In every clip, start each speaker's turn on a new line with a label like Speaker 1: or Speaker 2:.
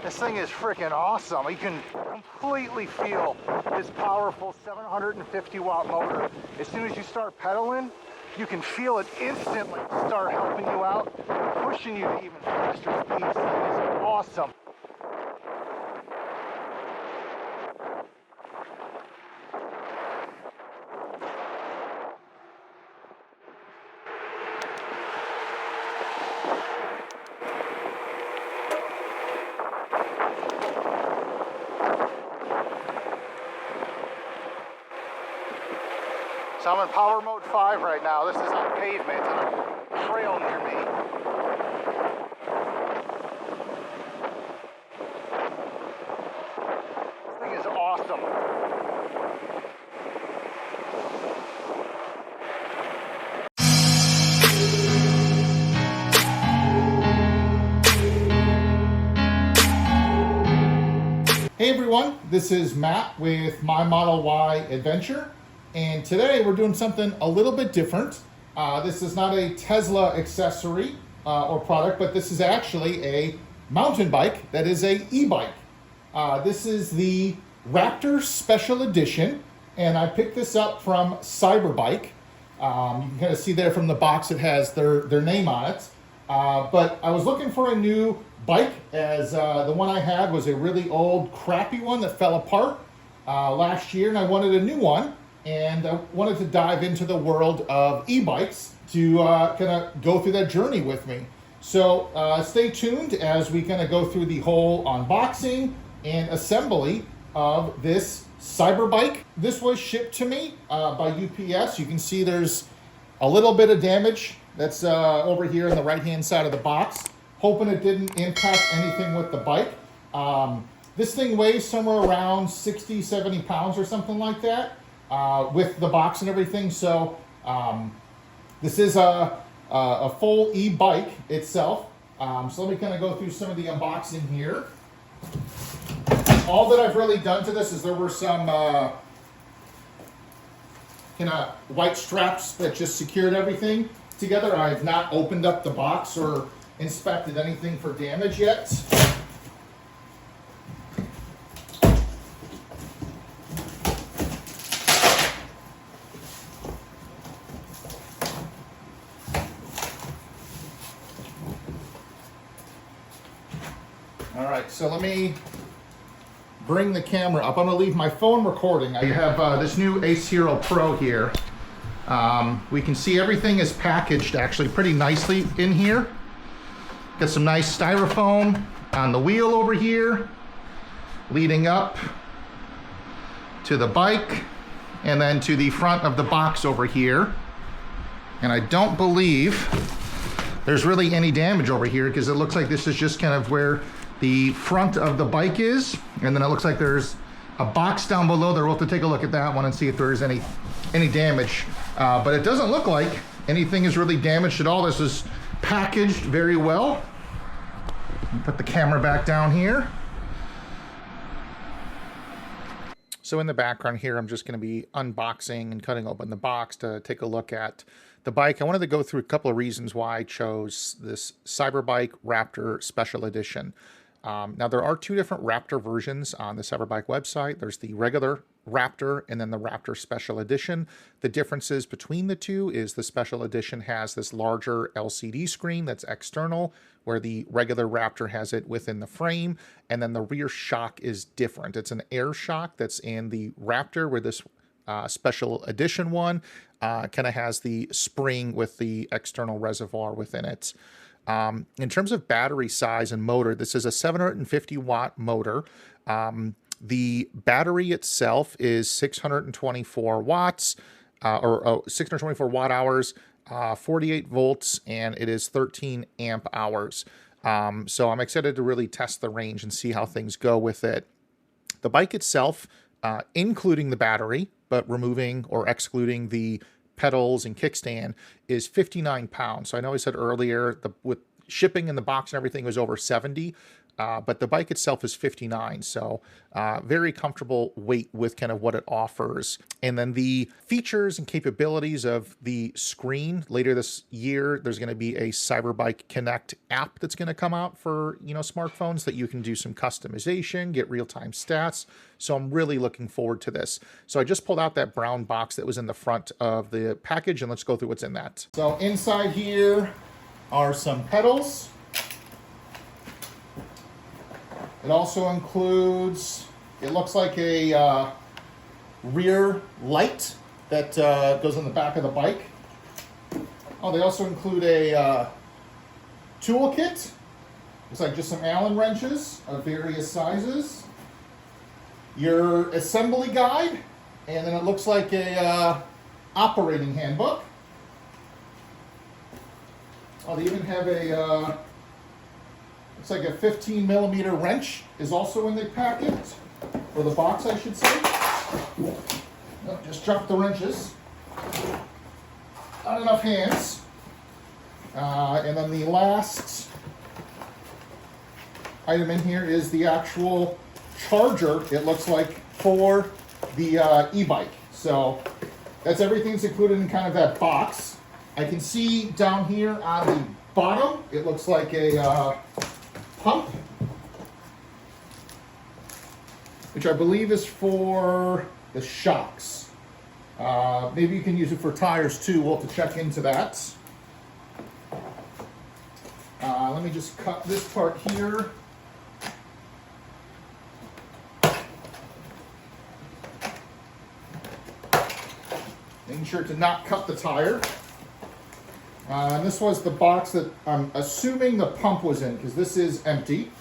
Speaker 1: This thing is freaking awesome. You can completely feel this powerful 750 watt motor. As soon as you start pedaling, you can feel it instantly start helping you out, pushing you to even faster speeds. This thing is awesome. So I'm in power mode 5 right now. This is on pavement on a trail near me. This thing is awesome.
Speaker 2: Hey everyone, this is Matt with My Model Y Adventure. And today we're doing something a little bit different. This is not a Tesla accessory or product, but this is actually a mountain bike that is a e-bike. This is the Raptor Special Edition, and I picked this up from Cyberbike. You can kind of see there from the box it has their name on it. But I was looking for a new bike, as the one I had was a really old, crappy one that fell apart last year, and I wanted a new one. And I wanted to dive into the world of e-bikes to kind of go through that journey with me. So stay tuned as we kind of go through the whole unboxing and assembly of this Cyberbike. This was shipped to me by UPS. You can see there's a little bit of damage that's over here on the right-hand side of the box. Hoping it didn't impact anything with the bike. This thing weighs somewhere around 60, 70 pounds or something like that. With the box and everything. So this is a full e-bike itself. So let me kind of go through some of the unboxing here. All that I've really done to this is there were some kind of white straps that just secured everything together. I've not opened up the box or inspected anything for damage yet. All right, so let me bring the camera up. I'm gonna leave my phone recording. I have this new Ace Hero Pro here. We can see everything is packaged actually pretty nicely in here. Got some nice styrofoam on the wheel over here, leading up to the bike, and then to the front of the box over here. And I don't believe there's really any damage over here, because it looks like this is just kind of where the front of the bike is, and then it looks like there's a box down below there. We'll have to take a look at that one and see if there's any damage. But it doesn't look like anything is really damaged at all. This is packaged very well. Put the camera back down here. So in the background here, I'm just going to be unboxing and cutting open the box to take a look at the bike. I wanted to go through a couple of reasons why I chose this Cyberbike Raptor Special Edition. Now, there are two different Raptor versions on the Cyberbike website. There's the regular Raptor and then the Raptor Special Edition. The differences between the two is the Special Edition has this larger LCD screen that's external, where the regular Raptor has it within the frame, and then the rear shock is different. It's an air shock that's in the Raptor, where this Special Edition one kind of has the spring with the external reservoir within it. In terms of battery size and motor, this is a 750 watt motor. The battery itself is 624 watts, 624 watt hours, 48 volts, and it is 13 amp hours. So I'm excited to really test the range and see how things go with it. The bike itself, including the battery, but removing or excluding the pedals and kickstand, is 59 pounds. So I know I said earlier with shipping in the box and everything was over 70. but the bike itself is 59, so very comfortable weight with kind of what it offers. And then the features and capabilities of the screen. Later this year, there's going to be a Cyberbike Connect app that's going to come out for, you know, smartphones that you can do some customization, get real-time stats. So I'm really looking forward to this. So I just pulled out that brown box that was in the front of the package, and let's go through what's in that. So inside here are some pedals. It also includes, it looks like a rear light that goes on the back of the bike. Oh, they also include a toolkit. Looks like just some Allen wrenches of various sizes. Your assembly guide, and then it looks like a operating handbook. Oh, they even have a, looks like a 15 millimeter wrench is also in the packet, or the box, I should say. Oh, just dropped the wrenches. Not enough hands. And then the last item in here is the actual charger, it looks like, for the e-bike. So that's everything that's included in kind of that box. I can see down here on the bottom, it looks like a pump, which I believe is for the shocks. Maybe you can use it for tires too. We'll have to check into that. Let me just cut this part here. Making sure to not cut the tire. And this was the box that I'm assuming the pump was in, because this is empty.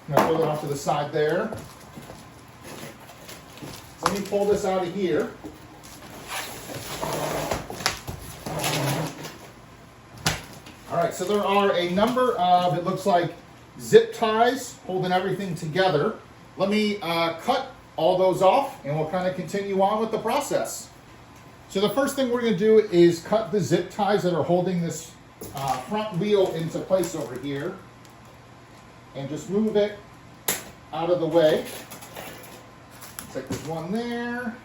Speaker 2: I'm going to throw that off to the side there. So let me pull this out of here. All right, so there are a number of, it looks like, zip ties holding everything together. Let me cut all those off, and we'll kind of continue on with the process. So the first thing we're going to do is cut the zip ties that are holding this front wheel into place over here, and just move it out of the way. Looks like there's one there,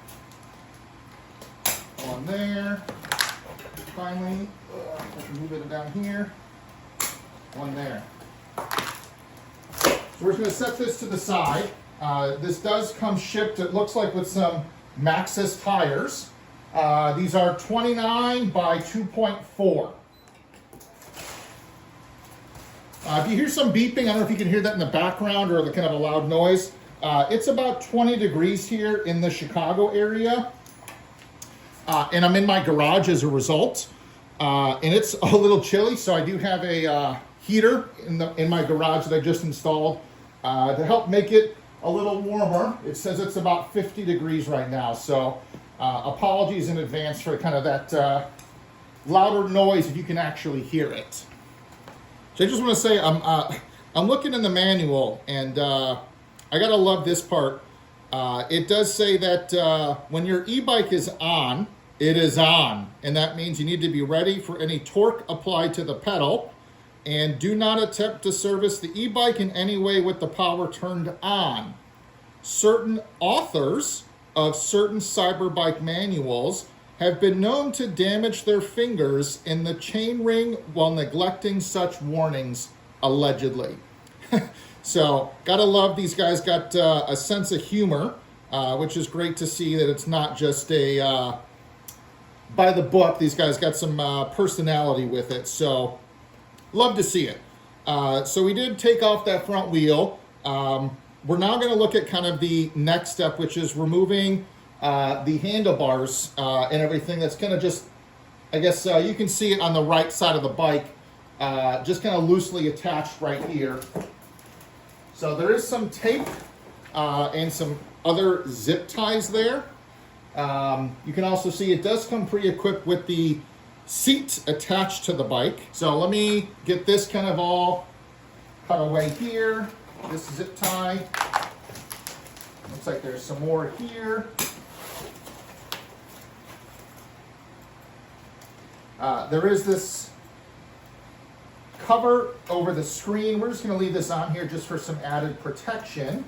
Speaker 2: one there. Finally, move it down here, one there. So we're just going to set this to the side. This does come shipped, it looks like, with some Maxxis tires. These are 29 by 2.4. If you hear some beeping, I don't know if you can hear that in the background or the kind of a loud noise. It's about 20 degrees here in the Chicago area. And I'm in my garage as a result. And it's a little chilly, so I do have a heater in my garage that I just installed to help make it a little warmer. It says it's about 50 degrees right now, so apologies in advance for kind of that louder noise if you can actually hear it. So I just want to say I'm looking in the manual, and I gotta love this part. It does say that when your e-bike is on, it is on, and that means you need to be ready for any torque applied to the pedal, and do not attempt to service the e-bike in any way with the power turned on. Certain authors of certain Cyberbike manuals have been known to damage their fingers in the chainring while neglecting such warnings, allegedly. So, gotta love these guys got a sense of humor, which is great to see that it's not just a by the book. These guys got some personality with it, so love to see it. So we did take off that front wheel. We're now going to look at kind of the next step, which is removing the handlebars and everything. That's going to just, I guess you can see it on the right side of the bike, just kind of loosely attached right here. So there is some tape and some other zip ties there. You can also see it does come pre-equipped with the seat attached to the bike. So let me get this kind of all cut away here. This zip tie. Looks like there's some more here. There is this cover over the screen. We're just going to leave this on here just for some added protection.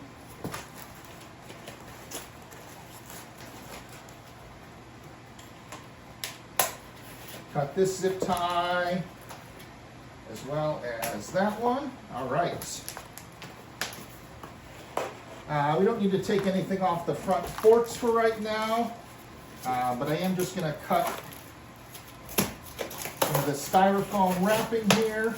Speaker 2: Cut this zip tie as well as that one. All right. We don't need to take anything off the front forks for right now, but I am just going to cut some of the styrofoam wrapping here.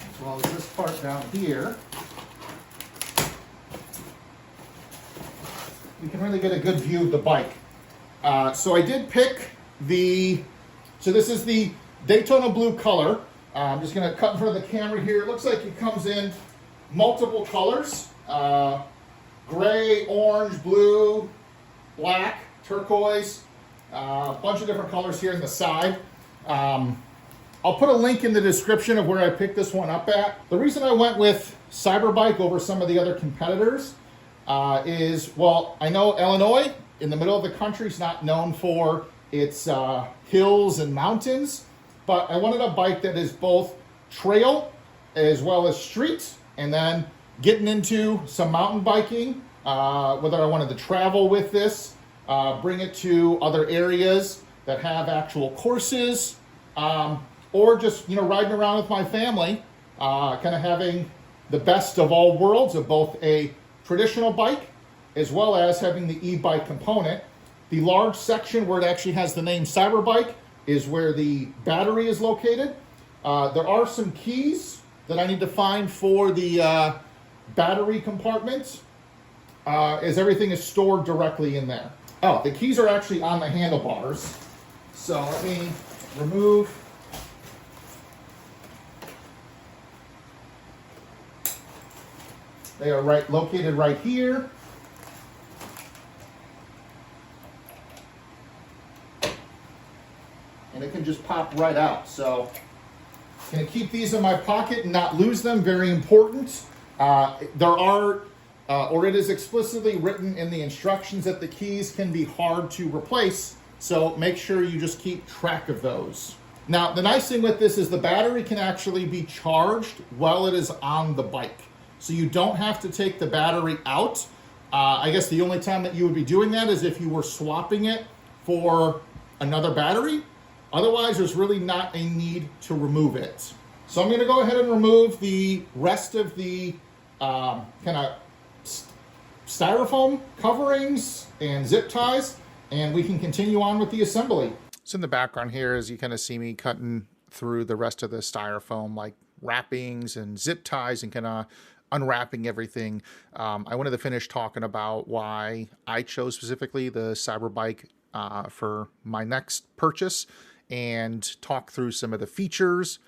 Speaker 2: As well as this part down here. You can really get a good view of the bike. So I did pick so this is the Daytona blue color. I'm just going to cut in front of the camera here. It looks like it comes in multiple colors. Gray, orange, blue, black, turquoise. A bunch of different colors here in the side. I'll put a link in the description of where I picked this one up at. The reason I went with Cyberbike over some of the other competitors is, well, I know Illinois, in the middle of the country, is not known for its hills and mountains, but I wanted a bike that is both trail as well as street, and then getting into some mountain biking, whether I wanted to travel with this, bring it to other areas that have actual courses, or just, riding around with my family, kind of having the best of all worlds of both a traditional bike as well as having the e-bike component. The large section where it actually has the name Cyberbike is where the battery is located. There are some keys that I need to find for the battery compartment, as everything is stored directly in there. Oh, the keys are actually on the handlebars. So let me remove. They are located right here. And it can just pop right out. So I'm going to keep these in my pocket and not lose them. Very important. It is explicitly written in the instructions that the keys can be hard to replace. So make sure you just keep track of those. Now, the nice thing with this is the battery can actually be charged while it is on the bike. So you don't have to take the battery out. I guess the only time that you would be doing that is if you were swapping it for another battery. Otherwise, there's really not a need to remove it. So I'm going to go ahead and remove the rest of the kind of styrofoam coverings and zip ties, and we can continue on with the assembly. So in the background here, as you kind of see me cutting through the rest of the styrofoam, like wrappings and zip ties, and kind of unwrapping everything, I wanted to finish talking about why I chose specifically the Cyberbike for my next purchase, and talk through some of the features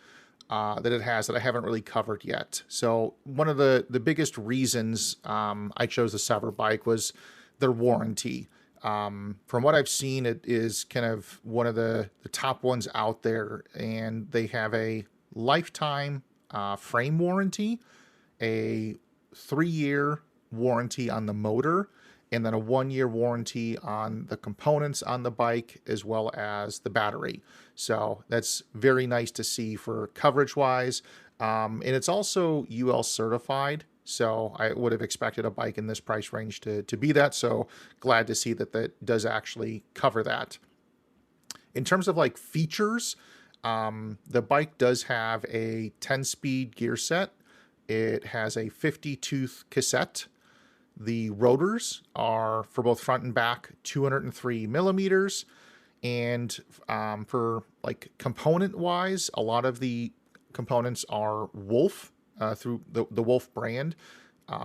Speaker 2: that it has that I haven't really covered yet. So one of the biggest reasons I chose the Cyberbike was their warranty. From what I've seen, it is kind of one of the top ones out there, and they have a lifetime frame warranty, a 3-year warranty on the motor, and then a 1-year warranty on the components on the bike as well as the battery. So that's very nice to see for coverage wise. And it's also UL certified. So I would have expected a bike in this price range to be that. So glad to see that that does actually cover that. In terms of like features, the bike does have a 10-speed gear set. It has a 50-tooth cassette. The rotors are, for both front and back, 203 millimeters. And for like component wise, a lot of the components are Wolf, through the Wolf brand.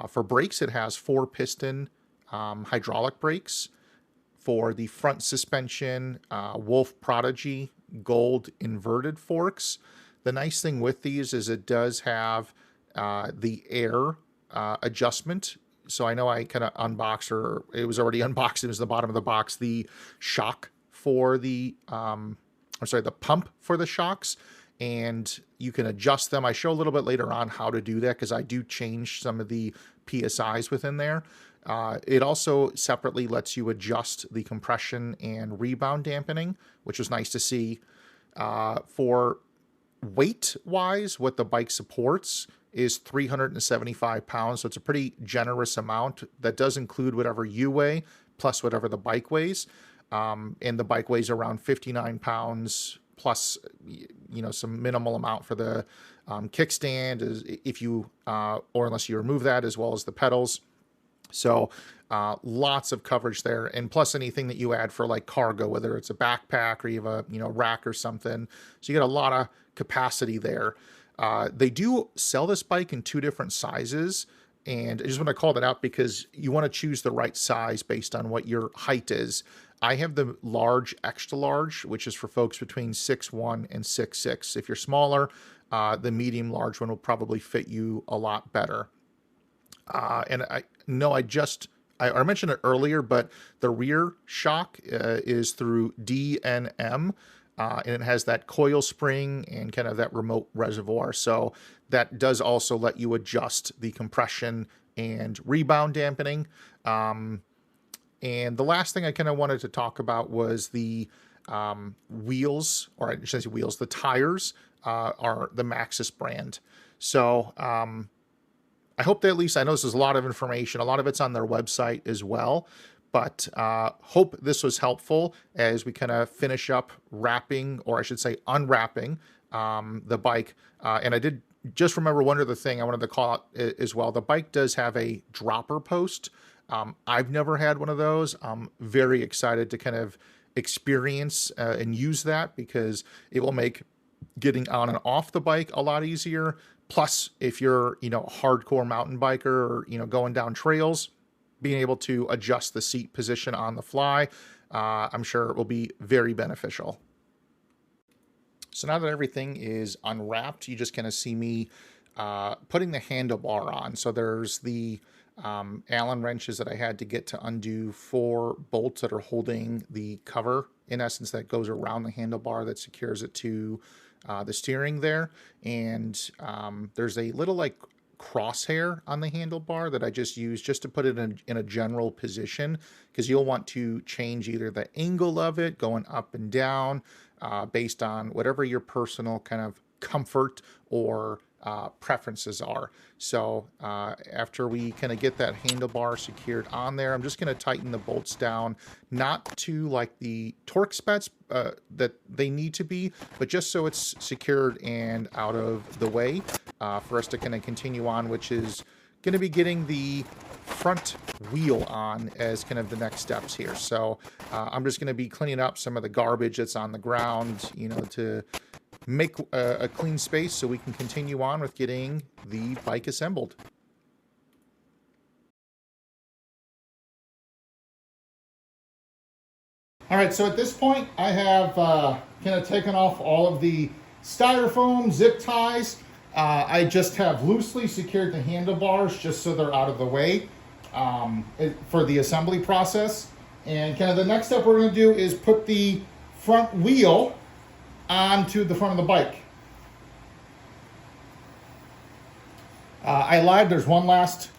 Speaker 2: For brakes, it has 4-piston hydraulic brakes. For the front suspension, Wolf Prodigy Gold inverted forks. The nice thing with these is it does have the air adjustment. So I know I kind of unboxed, or it was already unboxed, it was the bottom of the box, the shock for the, the pump for the shocks. and you can adjust them. I show a little bit later on how to do that because I do change some of the PSIs within there. It also separately lets you adjust the compression and rebound dampening, which was nice to see. For weight-wise, what the bike supports is 375 pounds, so it's a pretty generous amount. That does include whatever you weigh, plus whatever the bike weighs. And the bike weighs around 59 pounds, plus, you know, some minimal amount for the kickstand, if you, or unless you remove that, as well as the pedals. So lots of coverage there, and plus anything that you add for like cargo, whether it's a backpack or you have a, you know, rack or something. So you get a lot of capacity there. They do sell this bike in 2 different sizes, and I just want to call that out because you want to choose the right size based on what your height is. I have the large, extra large, which is for folks between 6'1" and 6'6". If you're smaller, the medium large one will probably fit you a lot better. And I know I mentioned it earlier, but the rear shock is through D&M, and it has that coil spring and kind of that remote reservoir. So that does also let you adjust the compression and rebound dampening. And the last thing I kind of wanted to talk about was the wheels, or I should say wheels, the tires are the Maxxis brand. So I hope that at least, I know this is a lot of information, a lot of it's on their website as well, but hope this was helpful as we kind of finish up wrapping, or I should say unwrapping the bike. And I did just remember one other thing I wanted to call out as well. The bike does have a dropper post. I've never had one of those. I'm very excited to kind of experience and use that because it will make getting on and off the bike a lot easier. Plus, if you're, you know, a hardcore mountain biker or, you know, going down trails, being able to adjust the seat position on the fly, I'm sure it will be very beneficial. So now that everything is unwrapped, you just kind of see me putting the handlebar on. So there's the Allen wrenches that I had to get to undo 4 bolts that are holding the cover, in essence, that goes around the handlebar that secures it to the steering there. And there's a little like crosshair on the handlebar that I just use just to put it in a general position, because you'll want to change either the angle of it going up and down based on whatever your personal kind of comfort or preferences are. So after we kind of get that handlebar secured on there, I'm just going to tighten the bolts down, not to like the torque specs that they need to be, but just so it's secured and out of the way for us to kind of continue on, which is going to be getting the front wheel on as kind of the next steps here. So I'm just going to be cleaning up some of the garbage that's on the ground, you know, to make a clean space so we can continue on with getting the bike assembled. All right, so at this point, I have kind of taken off all of the styrofoam zip ties. I just have loosely secured the handlebars just so they're out of the way for the assembly process. And kind of the next step we're going to do is put the front wheel onto the front of the bike. I lied, there's one last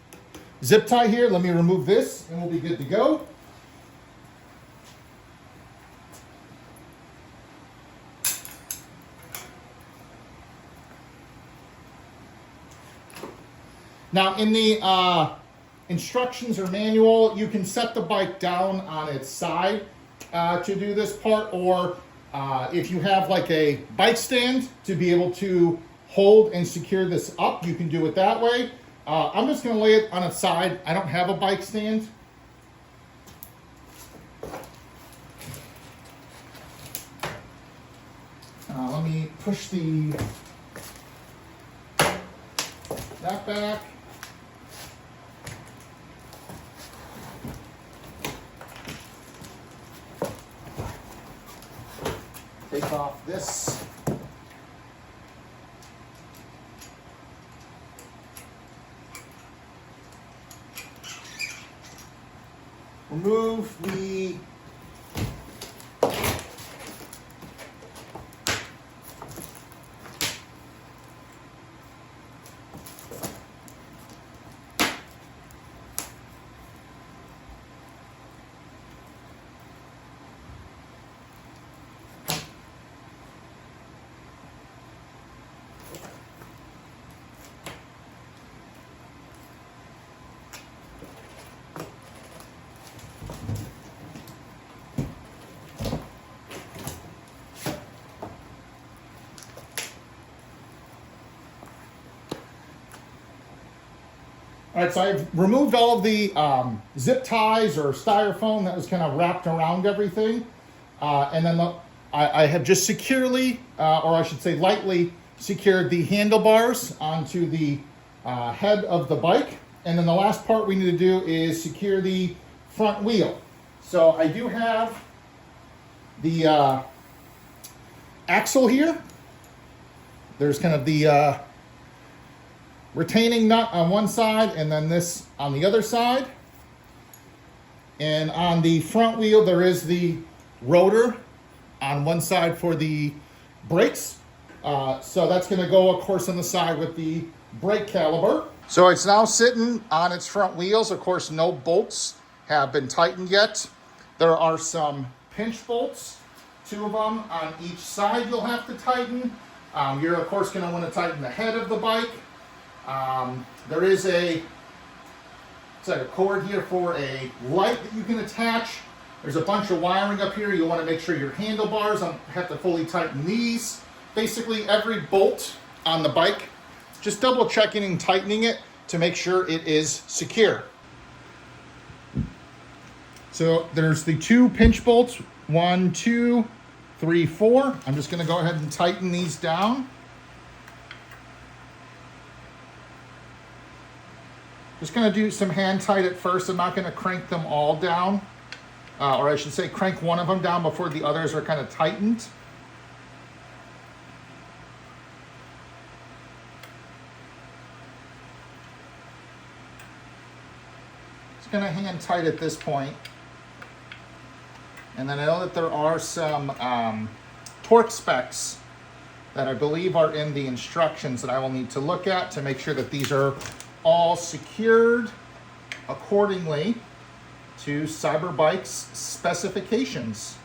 Speaker 2: zip tie here. Let me remove this and we'll be good to go. Now in the instructions or manual, you can set the bike down on its side to do this part, or if you have like a bike stand to be able to hold and secure this up, you can do it that way. I'm just going to lay it on its side. I don't have a bike stand. Let me push that back. Take off this. Remove the All right, so I've removed all of the zip ties or styrofoam that was kind of wrapped around everything. And then I have just securely, or I should say lightly, secured the handlebars onto the head of the bike. And then the last part we need to do is secure the front wheel. So I do have the axle here. There's kind of the retaining nut on one side and then this on the other side. And on the front wheel, there is the rotor on one side for the brakes. So that's going to go, of course, on the side with the brake caliper. So it's now sitting on its front wheels. Of course, no bolts have been tightened yet. There are some pinch bolts, 2 of them on each side you'll have to tighten. You're, of course, going to want to tighten the head of the bike. There is it's like a cord here for a light that you can attach. There's a bunch of wiring up here. You want to make sure your handlebars have to fully tighten these. Basically, every bolt on the bike, just double checking and tightening it to make sure it is secure. So there's the 2 pinch bolts, 1, 2, 3, 4. I'm just going to go ahead and tighten these down. Just going to do some hand tight at first. I'm not going to crank them all down, or I should say crank one of them down before the others are kind of tightened. Just going to hand tight at this point. And then I know that there are some torque specs that I believe are in the instructions that I will need to look at to make sure that these are all secured accordingly to Cyberbike's specifications.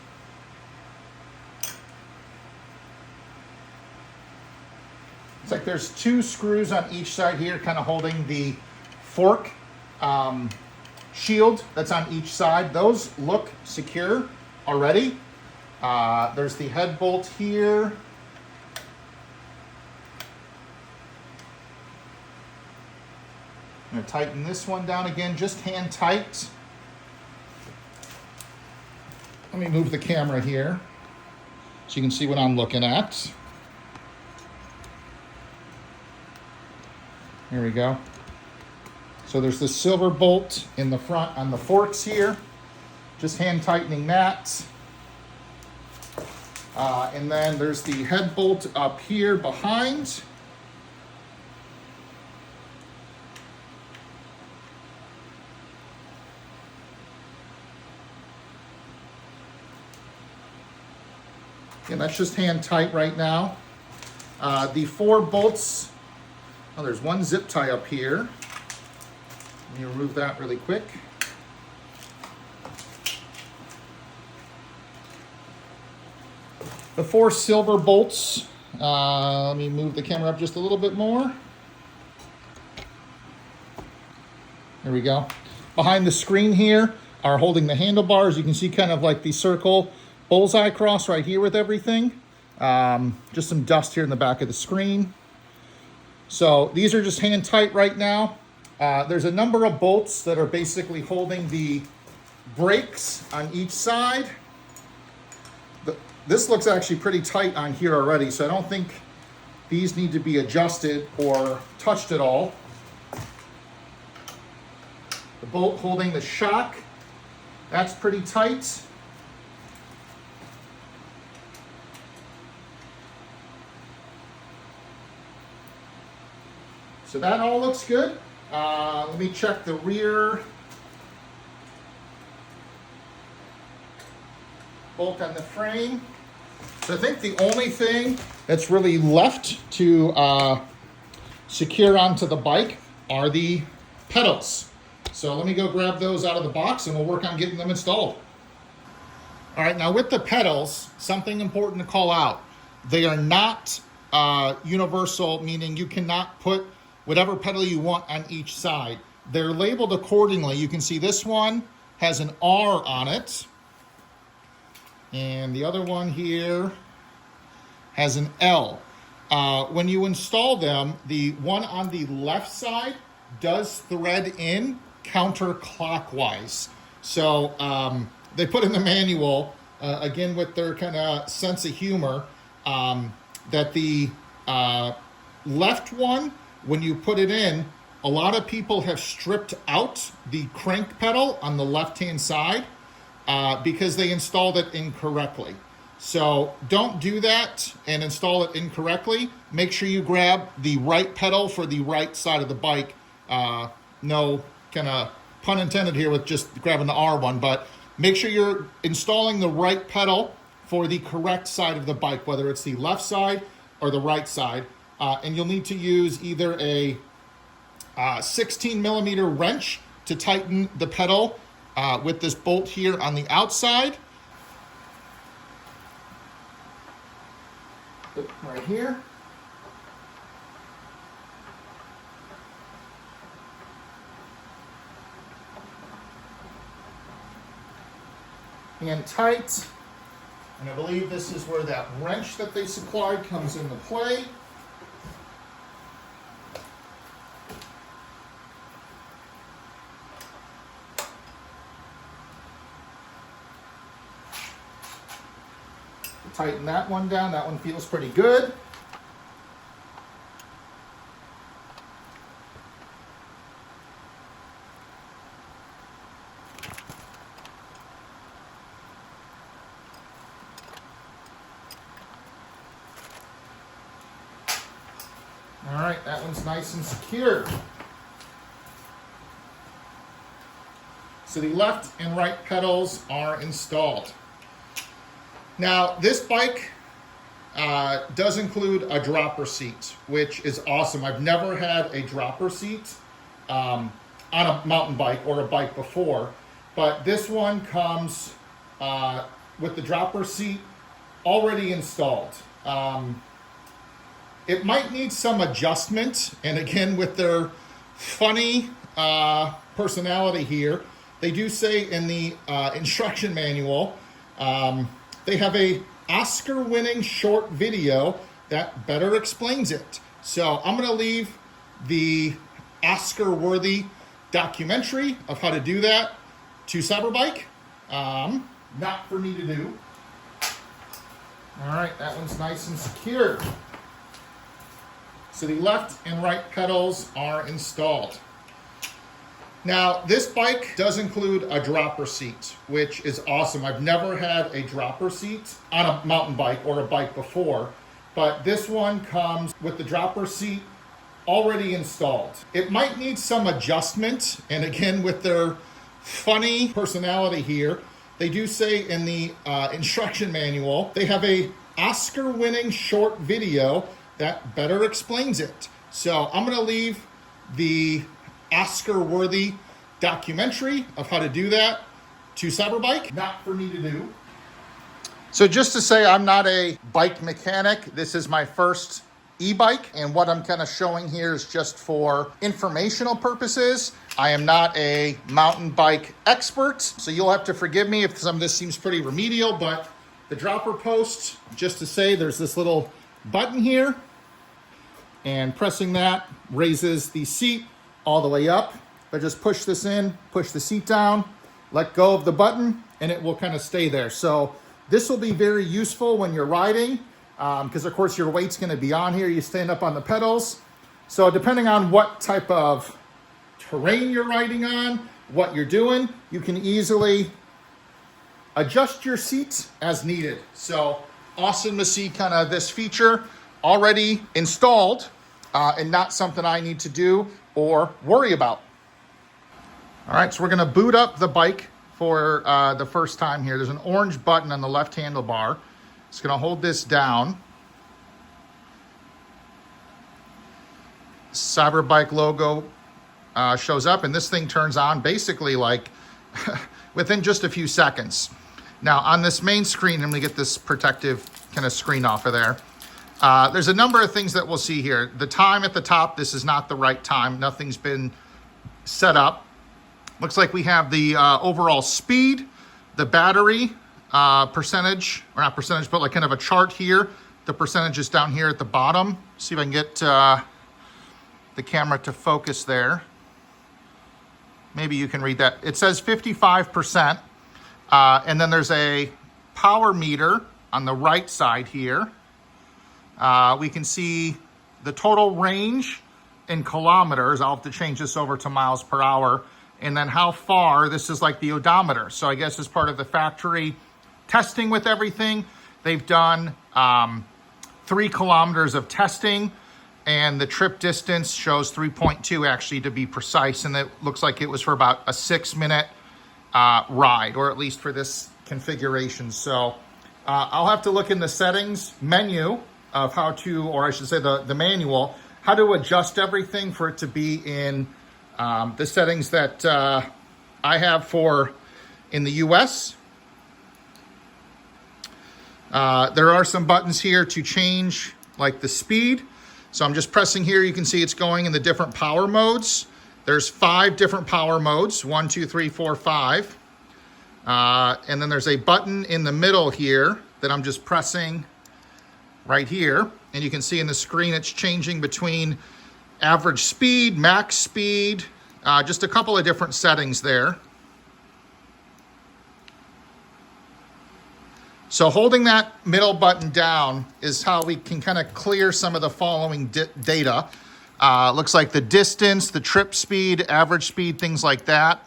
Speaker 2: It's like there's 2 screws on each side here, kind of holding the fork shield that's on each side. Those look secure already. There's the head bolt here. I'm going to tighten this one down again, just hand tight. Let me move the camera here so you can see what I'm looking at. Here we go. So there's this silver bolt in the front on the forks here. Just hand tightening that. And then there's the head bolt up here behind. And that's just hand tight right now. The 4 bolts, oh, there's 1 zip tie up here. Let me remove that really quick. The 4 silver bolts, let me move the camera up just a little bit more. There we go. Behind the screen here are holding the handlebars. You can see kind of like the circle bullseye cross right here with everything. Just some dust here in the back of the screen. So these are just hand tight right now. There's a number of bolts that are basically holding the brakes on each side. This looks actually pretty tight on here already, so I don't think these need to be adjusted or touched at all. The bolt holding the shock, that's pretty tight. So that all looks good. Let me check the rear bolt on the frame. So I think the only thing that's really left to secure onto the bike are the pedals. So let me go grab those out of the box and we'll work on getting them installed. All right, now with the pedals, something important to call out. They are not universal, meaning you cannot put whatever pedal you want on each side. They're labeled accordingly. You can see this one has an R on it. And the other one here has an L. When you install them, the one on the left side does thread in counterclockwise. So they put in the manual, again with their kind of sense of humor, that the left one, when you put it in, a lot of people have stripped out the crank pedal on the left-hand side because they installed it incorrectly. So don't do that and install it incorrectly. Make sure you grab the right pedal for the right side of the bike. No kind of pun intended here with just grabbing the R one, but make sure you're installing the right pedal for the correct side of the bike, whether it's the left side or the right side. And you'll need to use either a 16 millimeter wrench to tighten the pedal with this bolt here on the outside. Right here. And tight. And I believe this is where that wrench that they supplied comes into play. Tighten that one down. That one feels pretty good. All right, that one's nice and secure. So the left and right pedals are installed. Now, this bike does include a dropper seat, which is awesome. I've never had a dropper seat on a mountain bike or a bike before, but this one comes with the dropper seat already installed. It might need some adjustment, and again, with their funny personality here, they do say in the instruction manual, they have a Oscar-winning short video that better explains it. So I'm going to leave the Oscar-worthy documentary of how to do that to Cyberbike. Not for me to do. All right, that one's nice and secure. So the left and right pedals are installed. Now, this bike does include a dropper seat, which is awesome. I've never had a dropper seat on a mountain bike or a bike before, but this one comes with the dropper seat already installed. It might need some adjustment, and again, with their funny personality here, they do say in the instruction manual, they have a Oscar-winning short video that better explains it. So I'm gonna leave the Oscar-worthy documentary of how to do that to Cyberbike. Not for me to do. So just to say, I'm not a bike mechanic. This is my first e-bike, and what I'm kind of showing here is just for informational purposes. I am not a mountain bike expert, so you'll have to forgive me if some of this seems pretty remedial, but the dropper post, just to say, there's this little button here, and pressing that raises the seat all the way up. If I just push this in, push the seat down, let go of the button, and it will kind of stay there. So this will be very useful when you're riding, because of course your weight's gonna be on here. You stand up on the pedals. So depending on what type of terrain you're riding on, what you're doing, you can easily adjust your seat as needed. So awesome to see kind of this feature already installed, and not something I need to do or worry about. All right, so we're gonna boot up the bike for the first time here. There's an orange button on the left handlebar. It's gonna hold this down. Cyberbike logo shows up, and this thing turns on basically like within just a few seconds. Now on this main screen, I'm gonna get this protective kind of screen off of there. There's a number of things that we'll see here. The time at the top, this is not the right time. Nothing's been set up. Looks like we have the overall speed, the battery percentage, or not percentage, but like kind of a chart here. The percentage is down here at the bottom. See if I can get the camera to focus there. maybe you can read that. It says 55%. And then there's a power meter on the right side here. We can see the total range in kilometers. I'll have to change this over to miles per hour. And then how far, this is like the odometer. So I guess as part of the factory testing with everything, they've done 3 kilometers of testing, and the trip distance shows 3.2 actually, to be precise. And it looks like it was for about a 6-minute ride, or at least for this configuration. So I'll have to look in the settings menu of how to, or I should say the manual, how to adjust everything for it to be in the settings that I have for in the US. There are some buttons here to change like the speed. So I'm just pressing here. You can see it's going in the different power modes. There's 5 different power modes, 1, 2, 3, 4, 5. And then there's a button in the middle here that I'm just pressing right here. And you can see in the screen, it's changing between average speed, max speed, just a couple of different settings there. So holding that middle button down is how we can kind of clear some of the following data. Looks like the distance, the trip speed, average speed, things like that.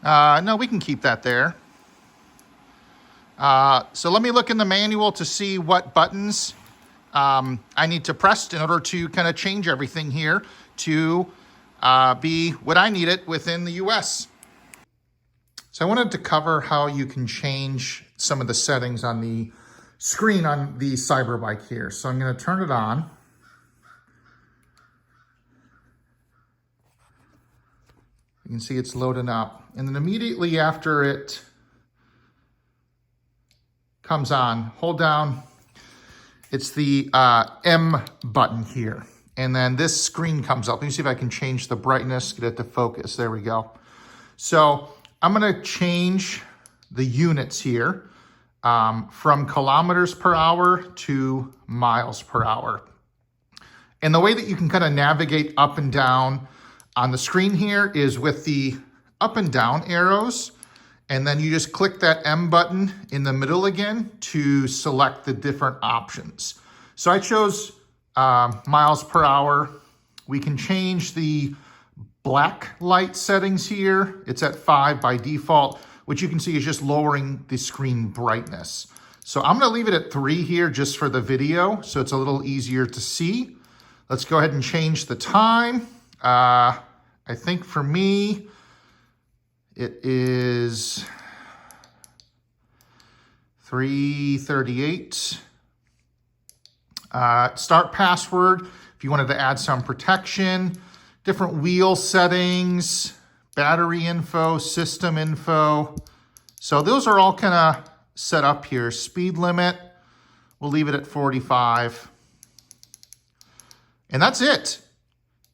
Speaker 2: No, we can keep that there. So let me look in the manual to see what buttons I need to press in order to kind of change everything here to be what I need it within the US. So I wanted to cover how you can change some of the settings on the screen on the Cyberbike here. So I'm going to turn it on. You can see it's loading up. And then immediately after it comes on, hold down. It's the M button here. And then this screen comes up. Let me see if I can change the brightness, get it to focus. There we go. So I'm going to change the units here from kilometers per hour to miles per hour. And the way that you can kind of navigate up and down on the screen here is with the up and down arrows. And then you just click that M button in the middle again to select the different options. So I chose miles per hour. We can change the black light settings here. It's at 5 by default, which you can see is just lowering the screen brightness. So I'm gonna leave it at 3 here just for the video, so it's a little easier to see. Let's go ahead and change the time. I think for me, it is 3:38. Start password, if you wanted to add some protection, different wheel settings, battery info, system info. So those are all kind of set up here. Speed limit, we'll leave it at 45. And that's it.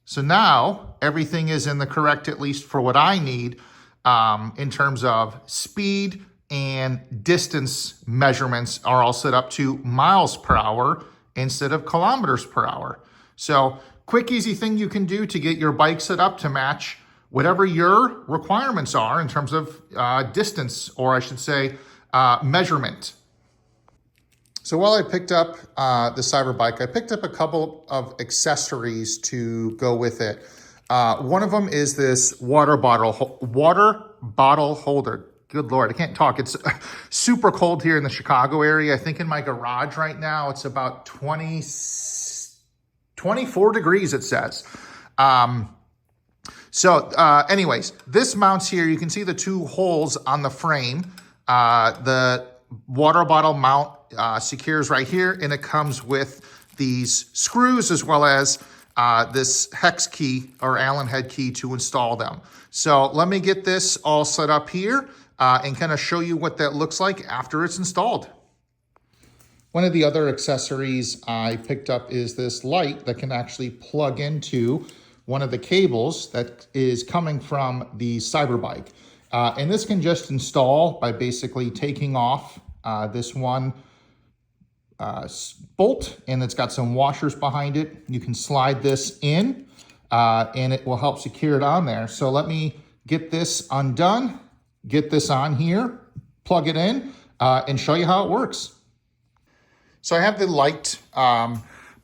Speaker 2: So now everything is in the correct, at least for what I need, in terms of speed and distance measurements are all set up to miles per hour instead of kilometers per hour. So quick, easy thing you can do to get your bike set up to match whatever your requirements are in terms of distance, or I should say measurement. So while I picked up the Cyberbike, I picked up a couple of accessories to go with it. One of them is this water bottle holder. Good Lord, I can't talk. It's super cold here in the Chicago area. I think in my garage right now, it's about 24 degrees, it says. Anyways, this mounts here. You can see the 2 holes on the frame. The water bottle mount secures right here, and it comes with these screws as well as this hex key or Allen head key to install them. So let me get this all set up here and kind of show you what that looks like after it's installed. One of the other accessories I picked up is this light that can actually plug into one of the cables that is coming from the Cyberbike. And this can just install by basically taking off this one bolt, and it's got some washers behind it. You can slide this in and it will help secure it on there. So let me get this undone, get this on here, plug it in, and show you how it works. So I have the light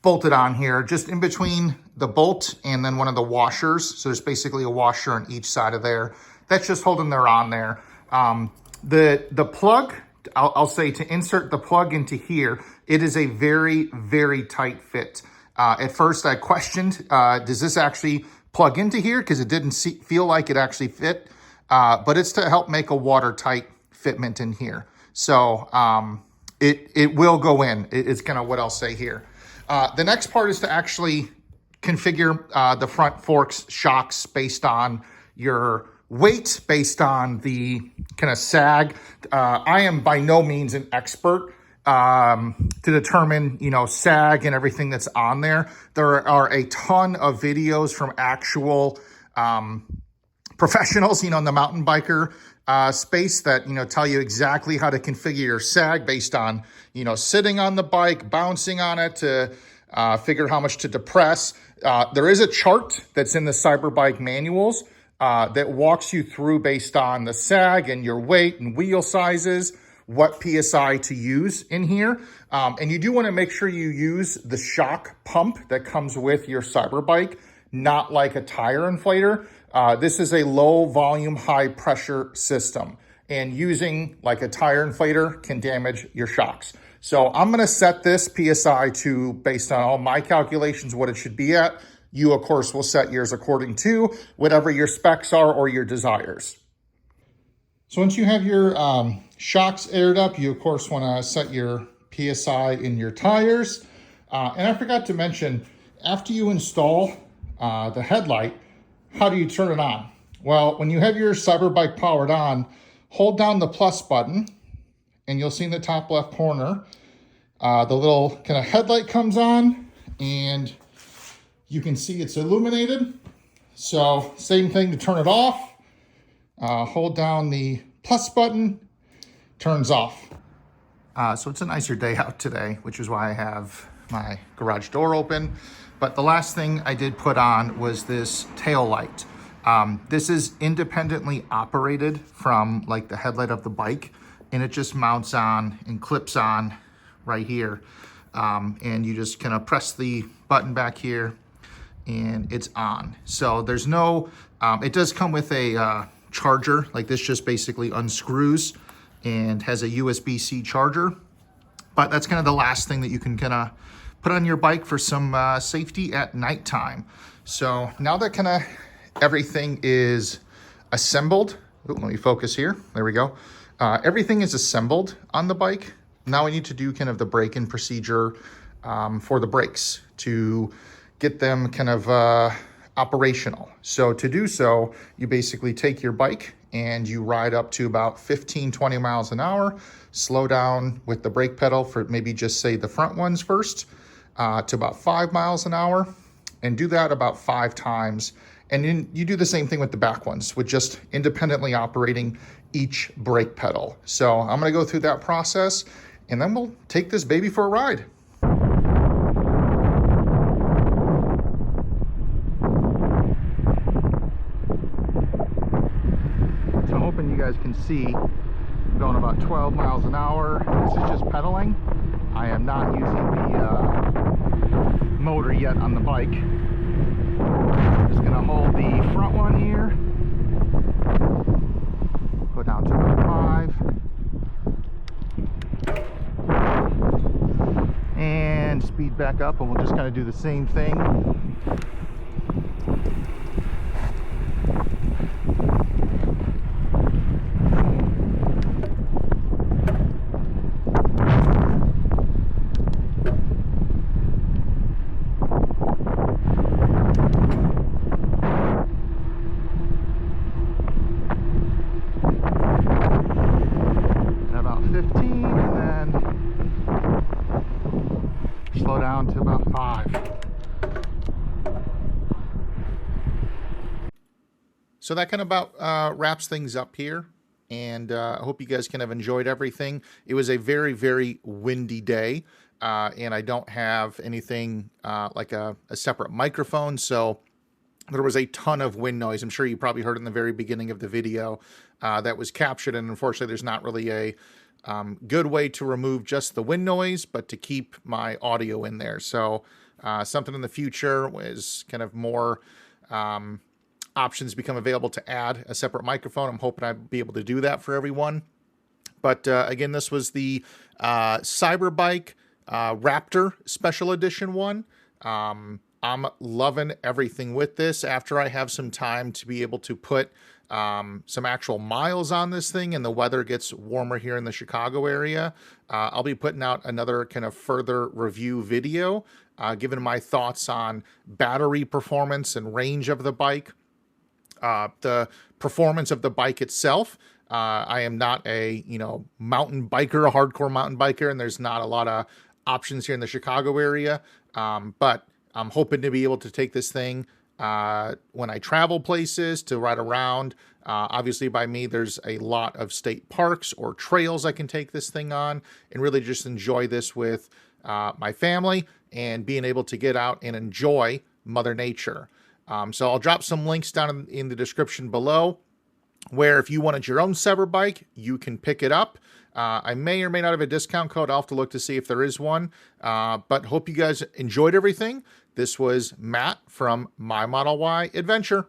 Speaker 2: bolted on here, just in between the bolt and then one of the washers. So there's basically a washer on each side of there. That's just holding there on there. The plug, I'll say to insert the plug into here, it is a very, very tight fit. At first I questioned, does this actually plug into here? Because it didn't feel like it actually fit, but it's to help make a watertight fitment in here. So it will go in. It's kind of what I'll say here. The next part is to actually configure the front forks shocks based on your weight, based on the kind of sag. I am by no means an expert to determine, sag and everything that's on there. There are a ton of videos from actual professionals, in the mountain biker space that, tell you exactly how to configure your sag based on, sitting on the bike, bouncing on it to figure how much to depress. There is a chart that's in the Cyberbike manuals that walks you through based on the sag and your weight and wheel sizes, what PSI to use in here. And you do want to make sure you use the shock pump that comes with your Cyberbike, not like a tire inflator. This is a low volume, high pressure system, and using like a tire inflator can damage your shocks. So I'm going to set this PSI to, based on all my calculations, what it should be at. You, of course, will set yours according to whatever your specs are or your desires. So once you have your shocks aired up, you, of course, want to set your PSI in your tires. And I forgot to mention, after you install the headlight, how do you turn it on? Well, when you have your Cyberbike powered on, hold down the plus button, and you'll see in the top left corner, the little kind of headlight comes on, and you can see it's illuminated. So same thing to turn it off. Hold down the plus button, turns off. So it's a nicer day out today, which is why I have my garage door open. But the last thing I did put on was this tail light. This is independently operated from like the headlight of the bike, and it just mounts on and clips on right here. And you just kind of press the button back here and it's on. So there's no, it does come with a charger. Like this just basically unscrews and has a USB-C charger. But that's kind of the last thing that you can kind of put on your bike for some safety at nighttime. So now that kind of everything is assembled, let me focus here, there we go. Everything is assembled on the bike. Now we need to do kind of the break-in procedure for the brakes to get them kind of operational. So to do so, you basically take your bike and you ride up to about 15, 20 miles an hour, slow down with the brake pedal for maybe just say the front ones first, to about 5 miles an hour, and do that about 5 times. And then you do the same thing with the back ones with just independently operating each brake pedal. So I'm gonna go through that process and then we'll take this baby for a ride. So I'm hoping you guys can see I'm going about 12 miles an hour. This is just pedaling. I am not using the motor yet on the bike. Just gonna hold the front one here, go down to about 5, and speed back up, and we'll just kind of do the same thing. To about 5. So that kind of about wraps things up here, and I hope you guys kind of enjoyed everything. It was a very, very windy day, and I don't have anything like a separate microphone, so there was a ton of wind noise. I'm sure you probably heard in the very beginning of the video that was captured, and unfortunately there's not really a good way to remove just the wind noise, but to keep my audio in there. So something in the future is kind of more options become available to add a separate microphone. I'm hoping I'll be able to do that for everyone. But again, this was the Cyberbike Raptor Special Edition one. I'm loving everything with this. After I have some time to be able to put some actual miles on this thing and the weather gets warmer here in the Chicago area, I'll be putting out another kind of further review video, giving my thoughts on battery performance and range of the bike, the performance of the bike itself. I am not a, mountain biker, a hardcore mountain biker, and there's not a lot of options here in the Chicago area. But I'm hoping to be able to take this thing when I travel places to ride around. Obviously, by me, there's a lot of state parks or trails I can take this thing on and really just enjoy this with my family and being able to get out and enjoy Mother Nature. So I'll drop some links down in the description below where if you wanted your own Cyberbike, you can pick it up. I may or may not have a discount code. I'll have to look to see if there is one. But hope you guys enjoyed everything. This was Matt from My Model Y Adventure.